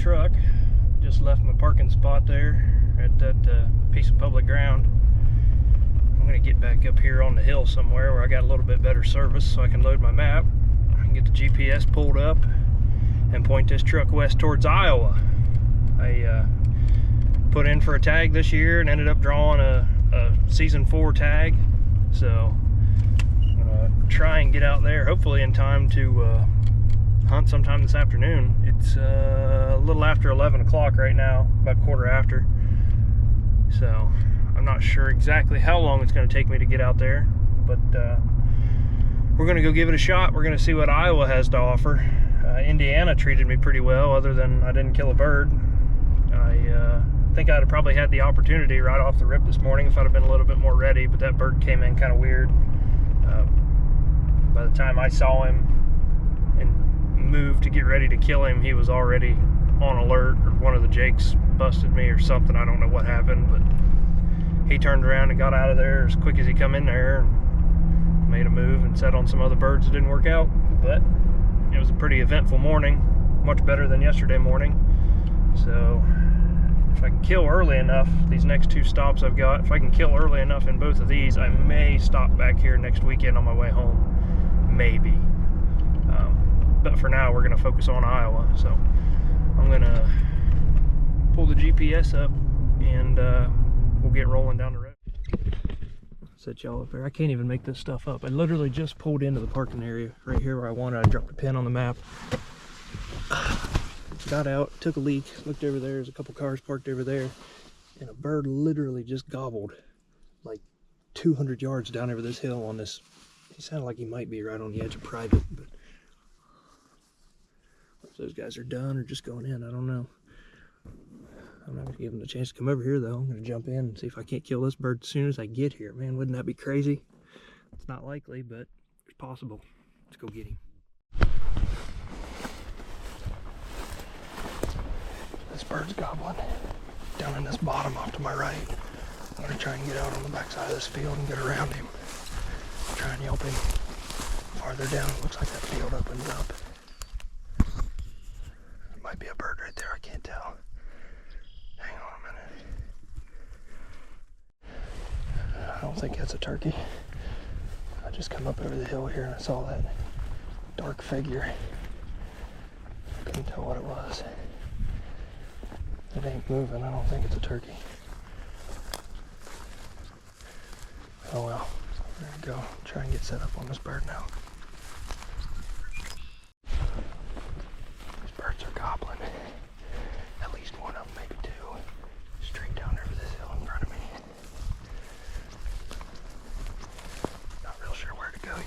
truck. Just left my parking spot there at that piece of public ground. I'm gonna get back up here on the hill somewhere where I got a little bit better service so I can load my map. I can get the GPS pulled up and point this truck west towards Iowa. I put in for a tag this year and ended up drawing a season 4 tag. So I'm gonna try and get out there hopefully in time to hunt sometime this afternoon. It's a little after 11 o'clock right now, about quarter after. So I'm not sure exactly how long it's going to take me to get out there, but we're going to go give it a shot. We're going to see what Iowa has to offer. Indiana treated me pretty well, other than I didn't kill a bird. I think I'd have probably had the opportunity right off the rip this morning if I'd have been a little bit more ready, but that bird came in kind of weird. By the time I saw him and moved to get ready to kill him, he was already on alert, or one of the jakes busted me or something. I don't know what happened, but he turned around and got out of there as quick as he come in there and made a move and set on some other birds that didn't work out. But it was a pretty eventful morning, much better than yesterday morning. So if I can kill early enough, these next 2 stops I've got, if I can kill early enough in both of these, I may stop back here next weekend on my way home. Maybe. But for now, we're going to focus on Iowa. So I'm going to pull the GPS up and we'll get rolling down the road. Set y'all up there. I can't even make this stuff up. I literally just pulled into the parking area right here where I wanted. I dropped a pin on the map. Got out, took a leak, looked over there. There's a couple cars parked over there. And a bird literally just gobbled like 200 yards down over this hill on this. He sounded like he might be right on the edge of private, but if those guys are done or just going in, I don't know. I'm not gonna give them a chance to come over here though. I'm gonna jump in and see if I can't kill this bird as soon as I get here. Man, wouldn't that be crazy? It's not likely, but it's possible. Let's go get him. This bird's gobbling down in this bottom off to my right. I'm gonna try and get out on the back side of this field and get around him. Try and yelp him farther down. Looks like that field opens up. There might be a bird right there, I can't tell. Hang on a minute. I don't think that's a turkey. I just come up over the hill here and I saw that dark figure. Couldn't tell what it was. It ain't moving, I don't think it's a turkey. Oh well. There we go. Try and get set up on this bird now. These birds are gobbling. At least one of them, maybe 2. Straight down over this hill in front of me. Not real sure where to go yet.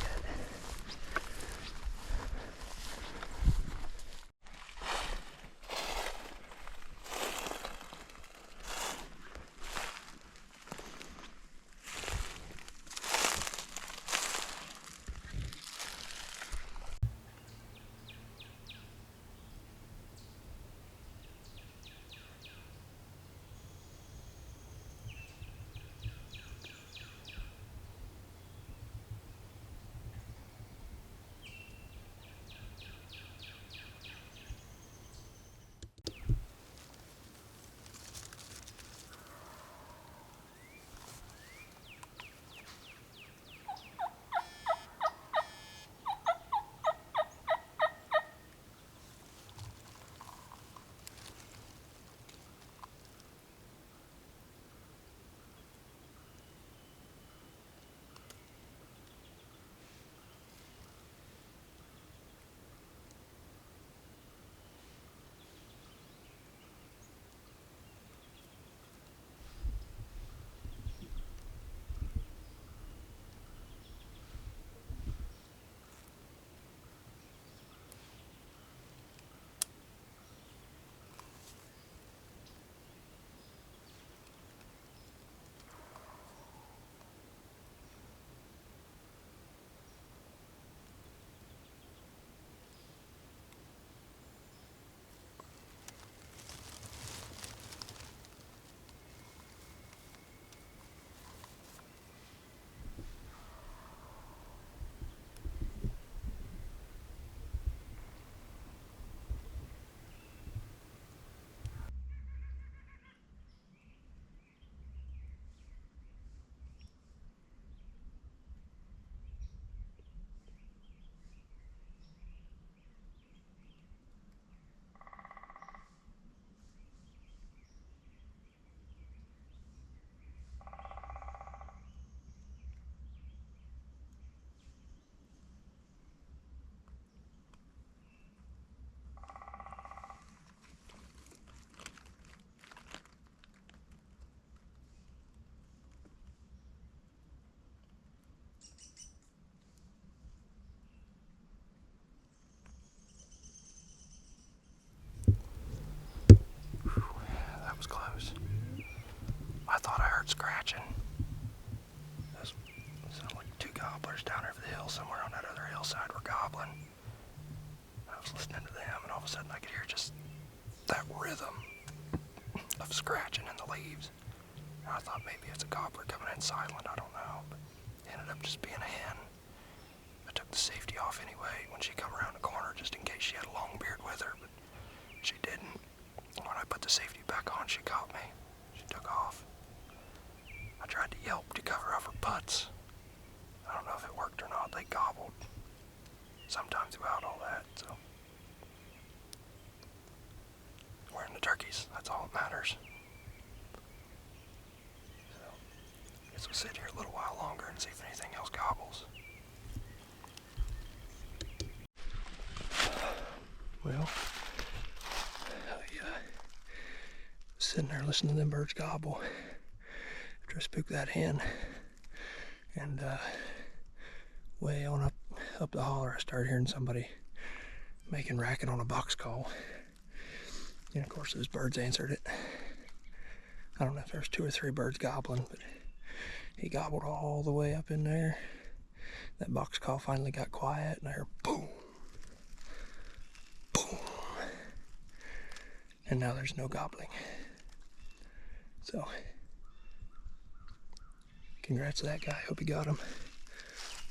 I thought I heard scratching. It sounded like two gobblers down over the hill somewhere on that other hillside were gobbling. I was listening to them, and all of a sudden I could hear just that rhythm of scratching in the leaves. And I thought maybe it's a gobbler coming in silent, I don't know, but it ended up just being a hen. I took the safety off anyway when she come around the corner just in case she had a Longbeard with her, but she didn't. When I put the safety back on, she caught me. She took off. I tried to yelp to cover up her putts. I don't know if it worked or not. They gobbled sometime throughout all that, so. We're in the turkeys, that's all that matters. So, I guess we'll sit here a little while longer and see if anything else gobbles. Well, sitting there listening to them birds gobble after I spooked that hen, and way on up the holler I started hearing somebody making racket on a box call, and of course those birds answered it. I don't know if there's 2 or 3 birds gobbling, but he gobbled all the way up in there. That box call finally got quiet, and I heard boom, boom, and now there's no gobbling. So, congrats to that guy. Hope he got him.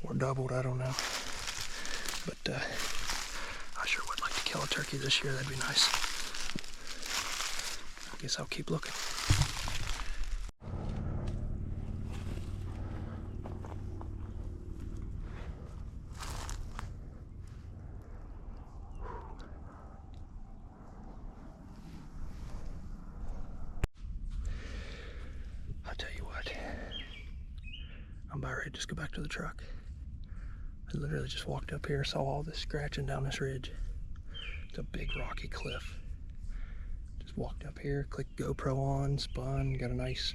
Or doubled, I don't know. But I sure would like to kill a turkey this year. That'd be nice. I guess I'll keep looking. I'll tell you what. I'm about ready to just go back to the truck. I literally just walked up here, saw all this scratching down this ridge. It's a big rocky cliff. Just walked up here, clicked GoPro on, spun, got a nice,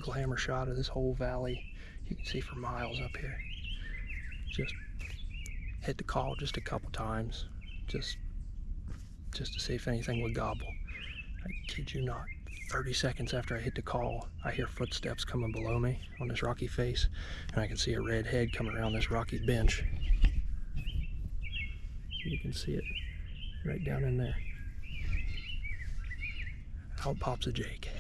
glamour shot of this whole valley. You can see for miles up here. Just hit the call just a couple times, just to see if anything would gobble. I kid you not. 30 seconds after I hit the call, I hear footsteps coming below me on this rocky face, and I can see a red head coming around this rocky bench. You can see it right down in there. Out pops a Jake.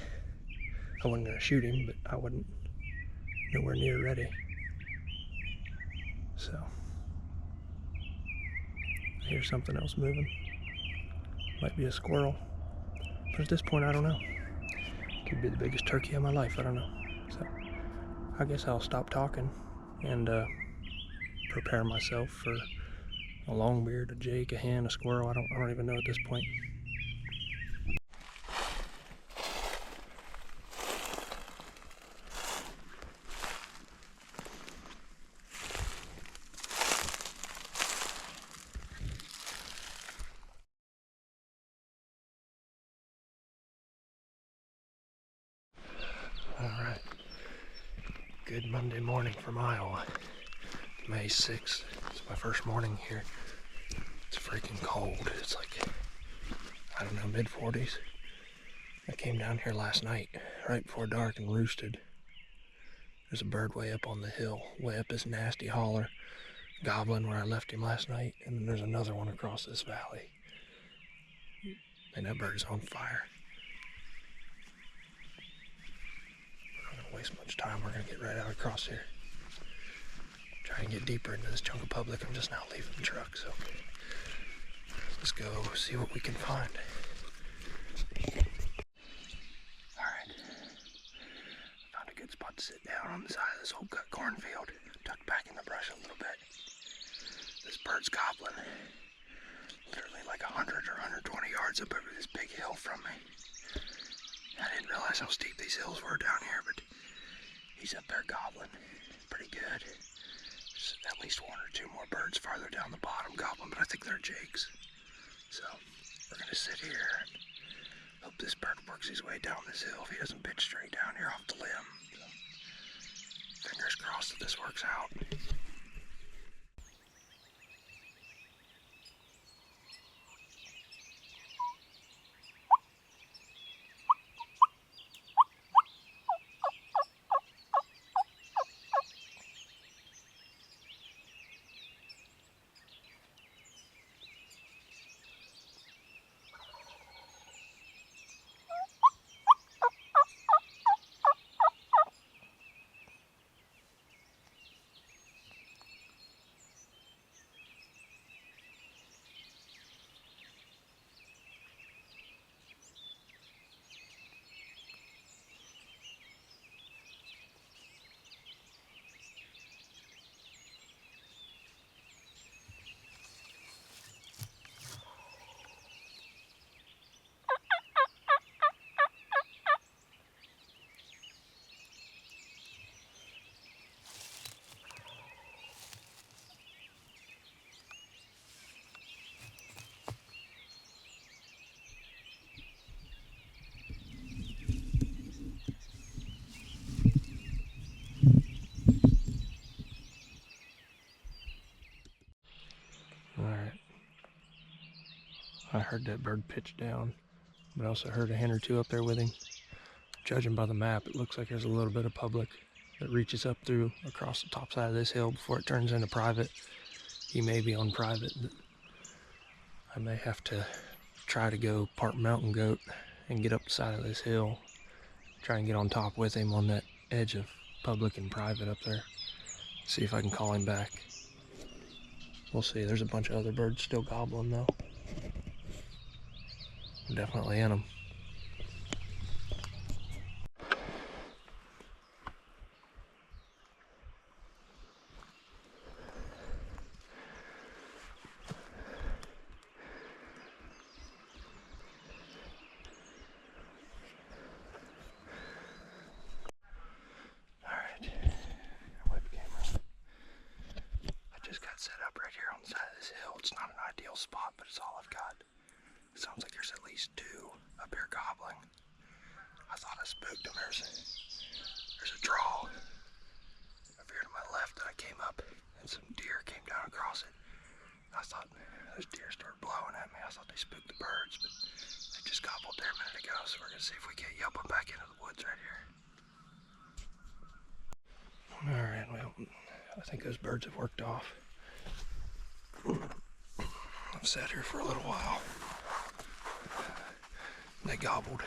I wasn't going to shoot him, but I wasn't nowhere near ready. So, I hear something else moving. Might be a squirrel. But at this point, I don't know. Could be the biggest turkey of my life, I don't know. So, I guess I'll stop talking and prepare myself for a Longbeard, a Jake, a hen, a squirrel. I don't even know at this point. Alright, good Monday morning from Iowa, May 6th. It's my first morning here. It's freaking cold. It's like, I don't know, mid-40s. I came down here last night, right before dark, and roosted. There's a bird way up on the hill, way up this nasty holler, gobbling where I left him last night, and then there's another one across this valley. And that bird's on fire. Waste much time. We're gonna get right out across here. Try and get deeper into this chunk of public. I'm just now leaving the truck, so let's go see what we can find. Alright. Found a good spot to sit down on the side of this old cut cornfield. Tucked back in the brush a little bit. This bird's gobbling. Literally like 100 or 120 yards up over this big hill from me. I didn't realize how steep these hills were down here, but he's up there gobbling pretty good. There's at least 1 or 2 more birds farther down the bottom gobbling, but I think they're jakes. So we're gonna sit here and hope this bird works his way down this hill. If he doesn't pitch straight down here off the limb. So, fingers crossed that this works out. I heard that bird pitch down, but I also heard a hen or two up there with him. Judging by the map, it looks like there's a little bit of public that reaches up through across the top side of this hill before it turns into private. He may be on private, but I may have to try to go part mountain goat and get up the side of this hill, try and get on top with him on that edge of public and private up there. See if I can call him back. We'll see. There's a bunch of other birds still gobbling though. I'm definitely in them. Set up right here on the side of this hill. It's not an ideal spot, but it's all I've got. It sounds like there's at least two up here gobbling. I thought I spooked them. There's a draw up here to my left that I came up, and some deer came down across it. I thought those deer started blowing at me. I thought they spooked the birds, but they just gobbled there a minute ago. So we're gonna see if we can't yelp them back into the woods right here. All right, well, I think those birds have worked off. I've sat here for a little while. They gobbled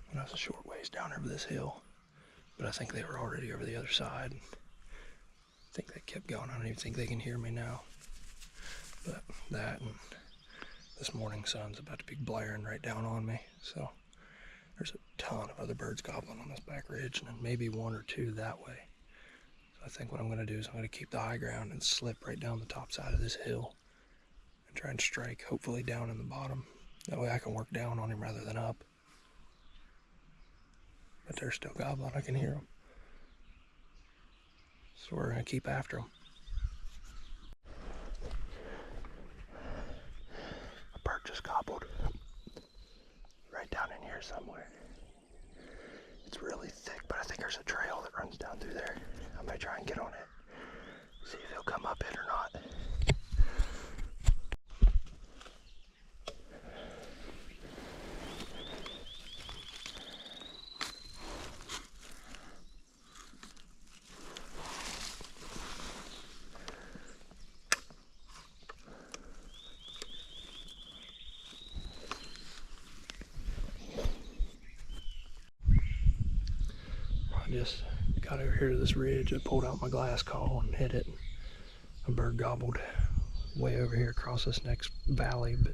when I was a short ways down over this hill, but I think they were already over the other side. I think they kept going. I don't even think they can hear me now. But that and this morning sun's about to be blaring right down on me, so there's a ton of other birds gobbling on this back ridge, and then maybe one or two that way. So I think what I'm going to do is I'm going to keep the high ground and slip right down the top side of this hill and try and strike, hopefully down in the bottom. That way I can work down on him rather than up. But they're still gobbling. I can hear them. So we're going to keep after them. A bird just gobbled right down in here somewhere. It's really thick, but I think there's a trail that runs down through there. I'm going to try and get on it, see if he'll come up it or not. I just got over here to this ridge. I pulled out my glass call and hit it. A bird gobbled way over here across this next valley, but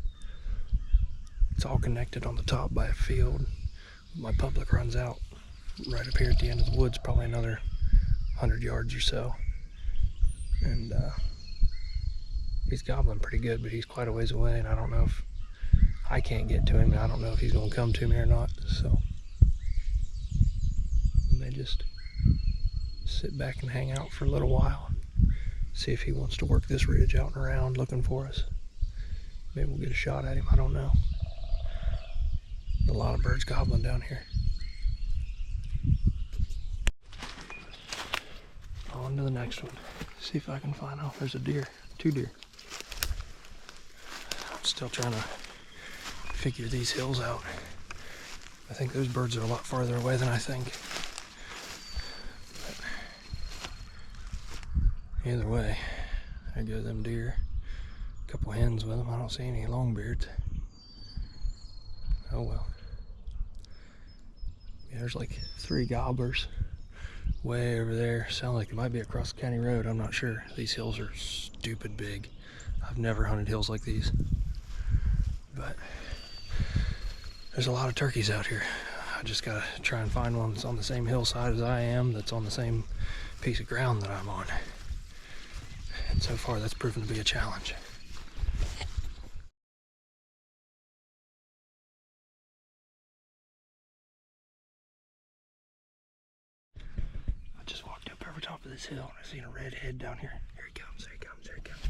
it's all connected on the top by a field. My public runs out right up here at the end of the woods, probably another 100 yards or so. And he's gobbling pretty good, but he's quite a ways away, and I don't know if I can't get to him, and I don't know if he's going to come to me or not. So we may just sit back and hang out for a little while, see if he wants to work this ridge out and around looking for us. Maybe we'll get a shot at him, I don't know. A lot of birds gobbling down here. On to the next one. See if I can find out. There's a deer, 2 deer. I'm still trying to figure these hills out. I think those birds are a lot farther away than I think. But either way, there go them deer. A couple hens with them. I don't see any longbeards. Oh well. Yeah, there's like 3 gobblers way over there. Sound like it might be across the county road. I'm not sure. These hills are stupid big. I've never hunted hills like these. But there's a lot of turkeys out here. I just gotta try and find one that's on the same hillside as I am, that's on the same piece of ground that I'm on. And so far that's proven to be a challenge. I just walked up over top of this hill and I seen a red head down here. Here he comes, there he comes, there he comes.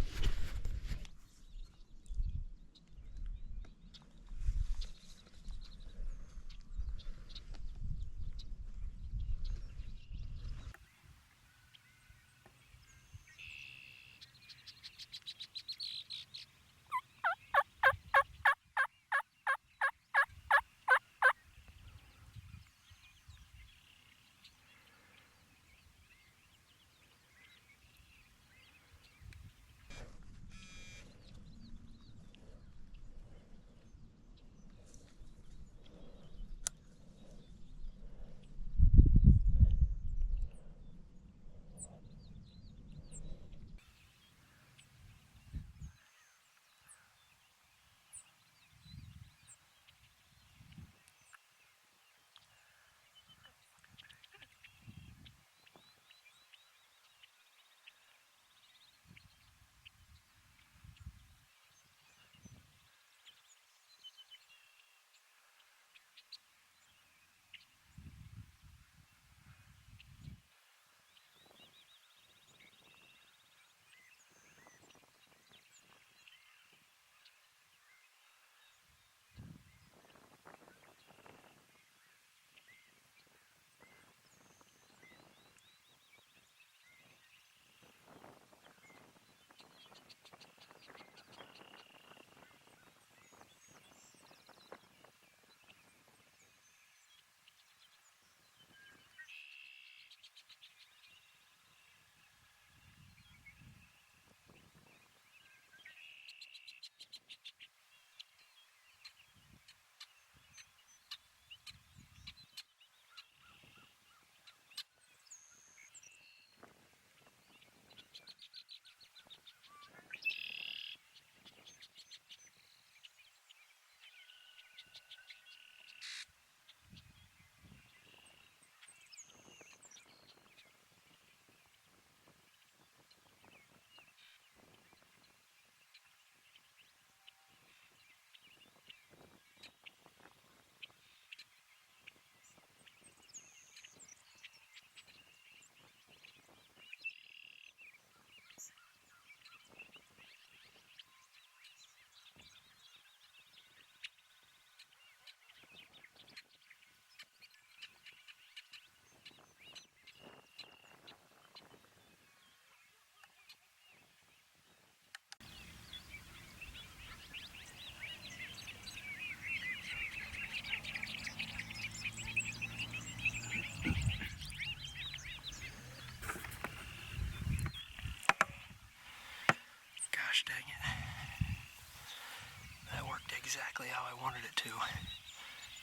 I wanted it to,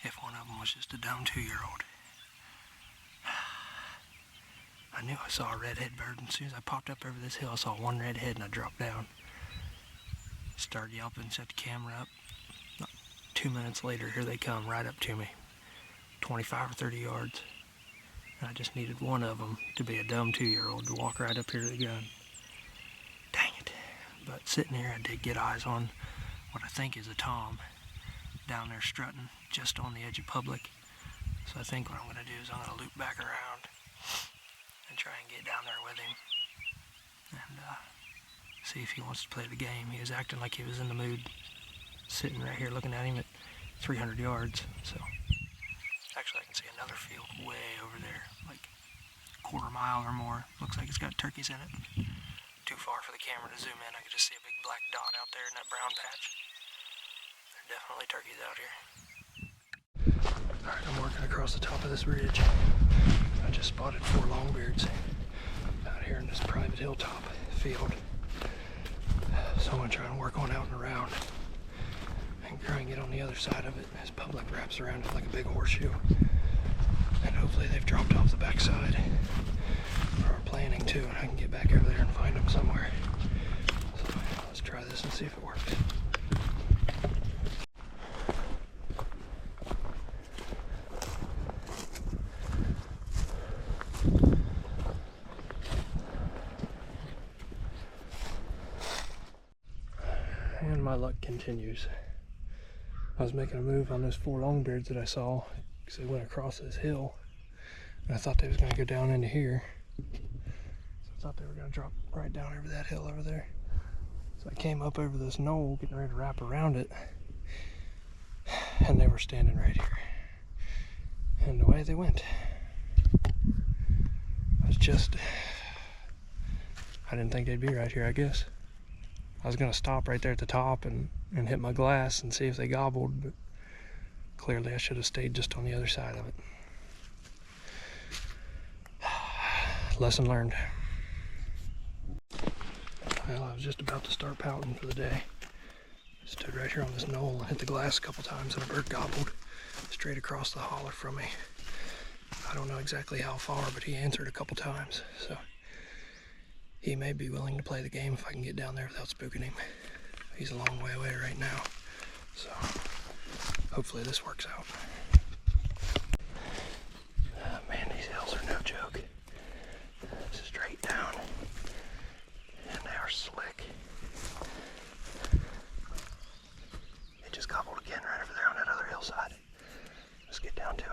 if one of them was just a dumb 2-year-old. I knew I saw a redhead bird, and as soon as I popped up over this hill, I saw one redhead and I dropped down. Started yelping, set the camera up. 2 minutes later, here they come right up to me. 25 or 30 yards. And I just needed one of them to be a dumb 2-year-old to walk right up here to the gun. Dang it. But sitting here, I did get eyes on what I think is a tom down there strutting just on the edge of public. So I think what I'm going to do is I'm going to loop back around and try and get down there with him and see if he wants to play the game. He was acting like he was in the mood, sitting right here looking at him at 300 yards. So actually I can see another field way over there, like a quarter-mile or more. Looks like it's got turkeys in it. Too far for the camera to zoom in. I can just see a big black dot out there in that brown patch. There are definitely turkeys out here. Alright, I'm working across the top of this ridge. I just spotted 4 longbeards out here in this private hilltop field. So I'm going to try and work on out and around and try and get on the other side of it as public wraps around it like a big horseshoe. And hopefully they've dropped off the backside or are planning to, and I can get back over there and find them somewhere. So let's try this and see if it works. And my luck continues. I was making a move on those 4 longbeards that I saw because they went across this hill, and I thought they was going to go down into here. So I thought they were going to drop right down over that hill over there. So I came up over this knoll, getting ready to wrap around it, and they were standing right here. And away they went. I didn't think they'd be right here, I guess. I was gonna stop right there at the top and hit my glass and see if they gobbled, but clearly I should have stayed just on the other side of it. Lesson learned. Well, I was just about to start pouting for the day. Stood right here on this knoll and hit the glass a couple times, and a bird gobbled straight across the holler from me. I don't know exactly how far, but he answered a couple times, so he may be willing to play the game if I can get down there without spooking him. He's a long way away right now, so hopefully this works out. Man, these hills are no joke. Straight down, and they are slick. It just gobbled again right over there on that other hillside. Let's get down to him.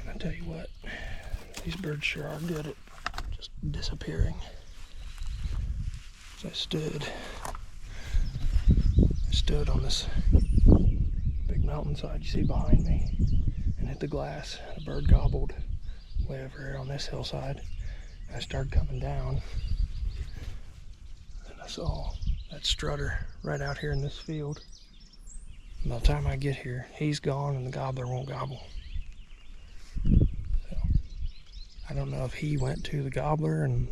I tell you what, these birds sure are good at just disappearing. So I stood on this big mountainside you see behind me and hit the glass. A bird gobbled way over here on this hillside. I started coming down and I saw that strutter right out here in this field. By the time I get here, he's gone and the gobbler won't gobble. I don't know if he went to the gobbler, and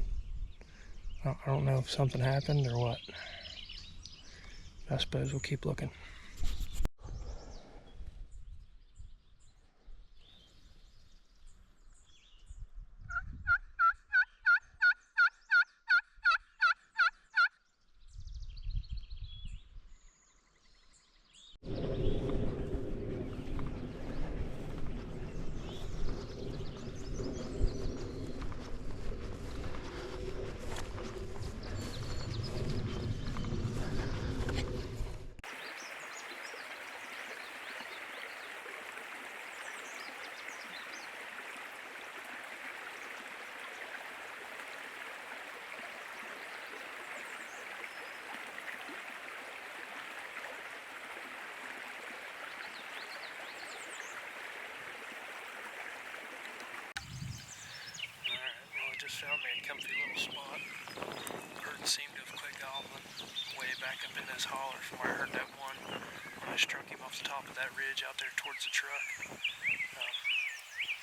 I don't know if something happened or what. I suppose we'll keep looking. top of that ridge out there towards the truck.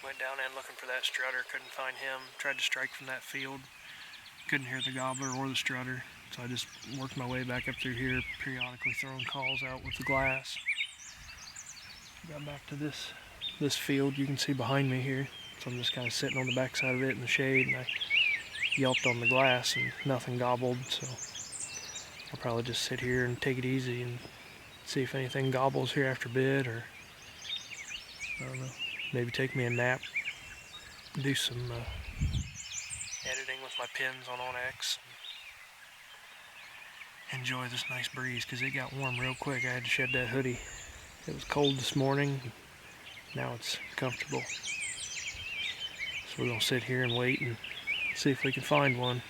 Went down in looking for that strutter, couldn't find him. Tried to strike from that field, couldn't hear the gobbler or the strutter. So I just worked my way back up through here, periodically throwing calls out with the glass. Got back to this field you can see behind me here. So I'm just kind of sitting on the backside of it in the shade, and I yelped on the glass and nothing gobbled. So I'll probably just sit here and take it easy and see if anything gobbles here after bid, or I don't know, maybe take me a nap, do some editing with my pins on Onyx, and enjoy this nice breeze, because it got warm real quick. I had to shed that hoodie. It was cold this morning, now it's comfortable. So we're gonna sit here and wait and see if we can find one.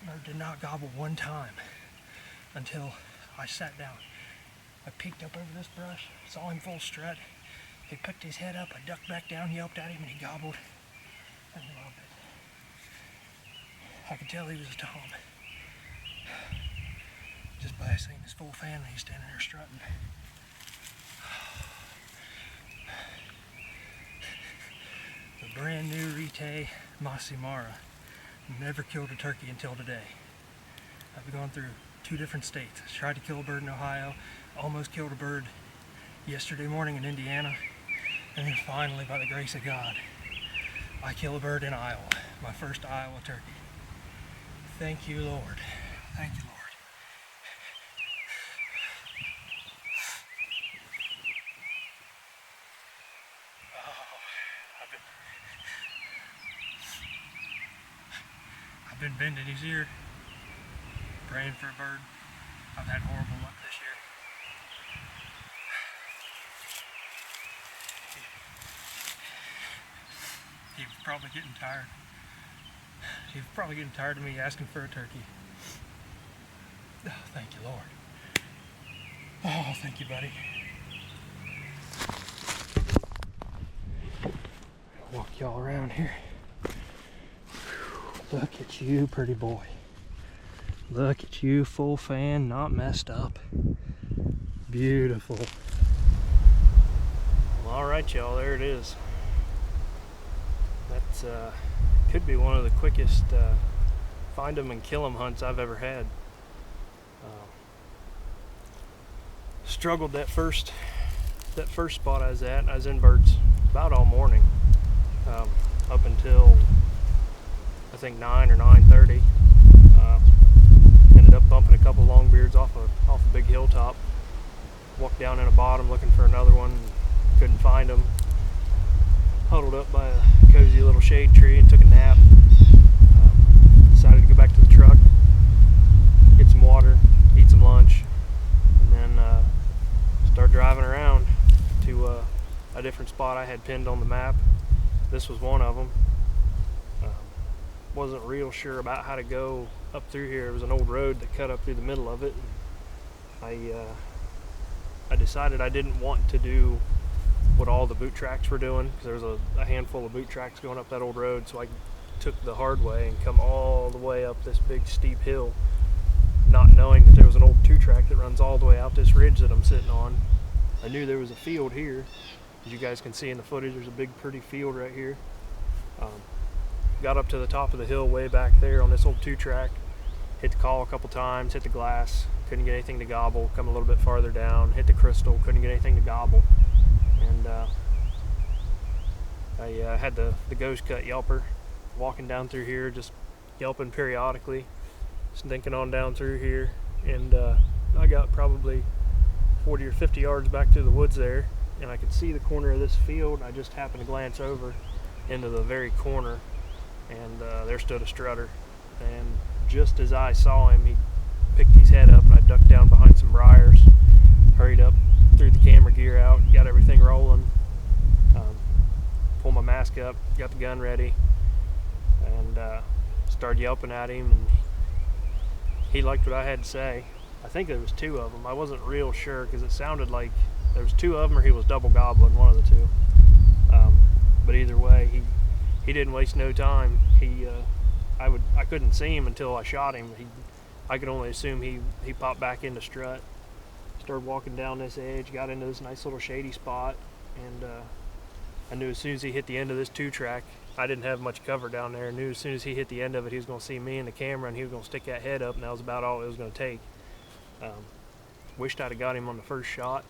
That bird did not gobble one time until I sat down. I peeked up over this brush, saw him full strut. He picked his head up, I ducked back down, yelped at him, and he gobbled. And I loved it. I could tell he was a tom. Just by seeing his full family standing there strutting. The brand new Rite Masimara. Never killed a turkey until today. I've gone through 2 different states. I tried to kill a bird in Ohio, almost killed a bird yesterday morning in Indiana, and then finally, by the grace of God, I kill a bird in Iowa, my first Iowa turkey. Thank you, Lord. Thank you, Lord. I've been bending his ear, praying for a bird. I've had horrible luck this year. He was probably getting tired. He was probably getting tired of me asking for a turkey. Oh, thank you, Lord. Oh, thank you, buddy. Walk y'all around here. Look at you, pretty boy. Look at you, full fan, not messed up. Beautiful. Well, all right, y'all, there it is. That's could be one of the quickest find them and kill them hunts I've ever had. Struggled that first spot I was at. I was in birds about all morning, up until I think 9 or 9:30. Ended up bumping a couple longbeards off a big hilltop. Walked down in a bottom looking for another one. Couldn't find them. Huddled up by a cozy little shade tree and took a nap. Decided to go back to the truck, get some water, eat some lunch, and then start driving around to a different spot I had pinned on the map. This was one of them. Wasn't real sure about how to go up through here. It was an old road that cut up through the middle of it. I decided I didn't want to do what all the boot tracks were doing, because there was a handful of boot tracks going up that old road, so I took the hard way and come all the way up this big steep hill, not knowing that there was an old 2-track that runs all the way out this ridge that I'm sitting on. I knew there was a field here. As you guys can see in the footage, there's a big pretty field right here. Got up to the top of the hill way back there on this old 2-track, hit the call a couple times, hit the glass, couldn't get anything to gobble. Come a little bit farther down, hit the crystal, couldn't get anything to gobble. And I had the ghost cut yelper walking down through here, just yelping periodically, stinking on down through here. And I got probably 40 or 50 yards back through the woods there, and I could see the corner of this field. I just happened to glance over into the very corner, and there stood a strutter. And just as I saw him, he picked his head up, and I ducked down behind some briars, hurried up, threw the camera gear out, got everything rolling, pulled my mask up, got the gun ready, and started yelping at him, and he liked what I had to say. I think there was 2 of them. I wasn't real sure, because it sounded like there was 2 of them, or he was double gobbling, one of the 2. But either way, he didn't waste no time. I couldn't see him until I shot him. I could only assume he popped back into strut. Started walking down this edge, got into this nice little shady spot, and I knew as soon as he hit the end of this 2-track, I didn't have much cover down there. I knew as soon as he hit the end of it, he was going to see me in the camera, and he was going to stick that head up, and that was about all it was going to take. Wished I'd have got him on the first shot,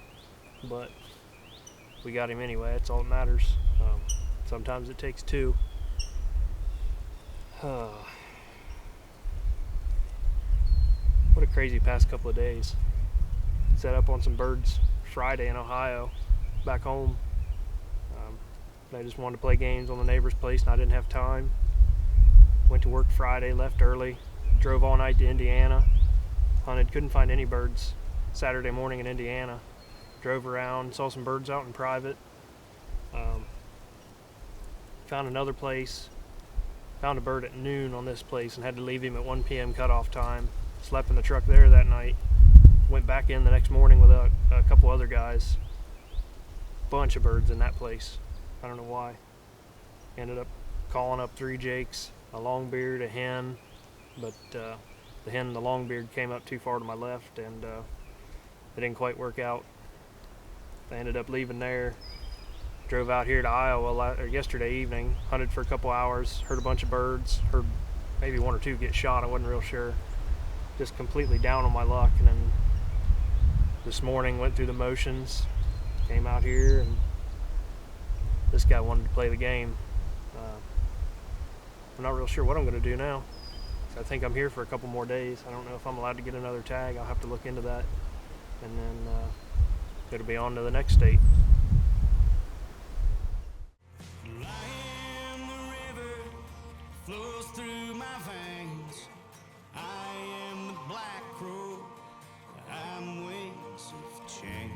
but we got him anyway. That's all that matters. Sometimes it takes 2. What a crazy past couple of days. Set up on some birds Friday in Ohio, back home. I just wanted to play games on the neighbor's place, and I didn't have time. Went to work Friday, left early, drove all night to Indiana, hunted, couldn't find any birds Saturday morning in Indiana. Drove around, saw some birds out in private. Found another place, Found a bird at noon on this place and had to leave him at 1 p.m. cutoff time. Slept in the truck there that night. Went back in the next morning with a couple other guys. Bunch of birds in that place. I don't know why. Ended up calling up 3 jakes, a longbeard, a hen, but the hen and the longbeard came up too far to my left, and it didn't quite work out. I ended up leaving there. Drove out here to Iowa yesterday evening, hunted for a couple hours, heard a bunch of birds, heard maybe 1 or 2 get shot, I wasn't real sure. Just completely down on my luck, and then this morning went through the motions, came out here, and this guy wanted to play the game. I'm not real sure what I'm going to do now. I think I'm here for a couple more days. I don't know if I'm allowed to get another tag. I'll have to look into that, and then it'll be on to the next state. Flows through my veins. I am the black crow. I'm wings of change.